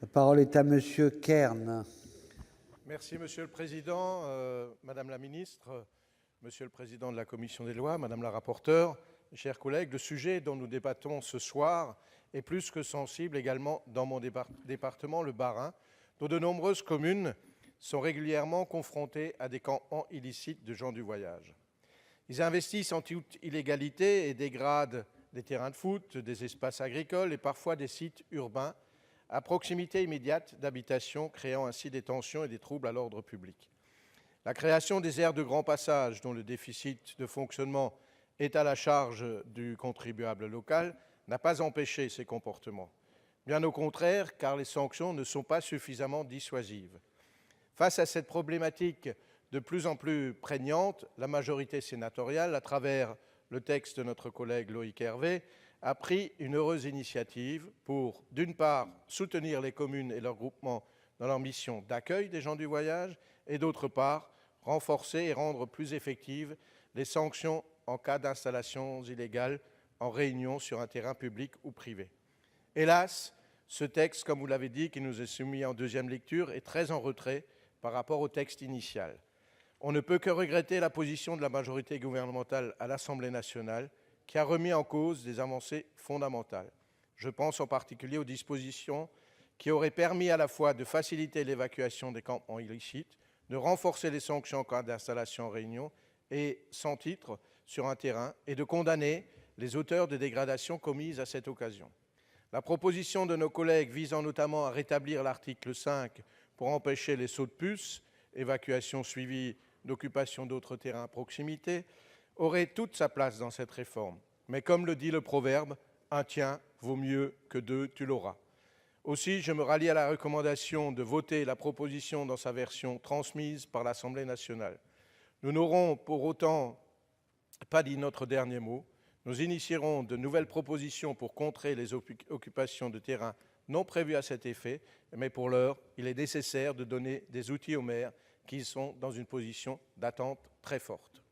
La parole est à Monsieur Kern. Merci, Monsieur le Président, Madame la Ministre, Monsieur le Président de la Commission des lois, Madame la rapporteure, mes chers collègues. Le sujet dont nous débattons ce soir est plus que sensible également dans mon département, le Bas-Rhin, dont de nombreuses communes sont régulièrement confrontées à des campements illicites de gens du voyage. Ils investissent en toute illégalité et dégradent des terrains de foot, des espaces agricoles et parfois des sites urbains à proximité immédiate d'habitations, créant ainsi des tensions et des troubles à l'ordre public. La création des aires de grand passage, dont le déficit de fonctionnement est à la charge du contribuable local, n'a pas empêché ces comportements. Bien au contraire, car les sanctions ne sont pas suffisamment dissuasives. Face à cette problématique de plus en plus prégnante, la majorité sénatoriale, à travers le texte de notre collègue Loïc Hervé, a pris une heureuse initiative pour, d'une part, soutenir les communes et leurs groupements dans leur mission d'accueil des gens du voyage, et d'autre part, renforcer et rendre plus effectives les sanctions en cas d'installation illégale en réunion sur un terrain public ou privé. Hélas, ce texte, comme vous l'avez dit, qui nous est soumis en deuxième lecture, est très en retrait par rapport au texte initial. On ne peut que regretter la position de la majorité gouvernementale à l'Assemblée nationale, qui a remis en cause des avancées fondamentales. Je pense en particulier aux dispositions qui auraient permis à la fois de faciliter l'évacuation des campements illicites, de renforcer les sanctions en cas d'installation en réunion et sans titre sur un terrain, et de condamner les auteurs de dégradations commises à cette occasion. La proposition de nos collègues visant notamment à rétablir l'article 5 pour empêcher les sauts de puce, évacuation suivie d'occupation d'autres terrains à proximité, aurait toute sa place dans cette réforme. Mais comme le dit le proverbe, un tien vaut mieux que deux, tu l'auras. Aussi, je me rallie à la recommandation de voter la proposition dans sa version transmise par l'Assemblée nationale. Nous n'aurons pour autant pas dit notre dernier mot. Nous initierons de nouvelles propositions pour contrer les occupations de terrains non prévues à cet effet, mais pour l'heure, il est nécessaire de donner des outils aux maires qui sont dans une position d'attente très forte.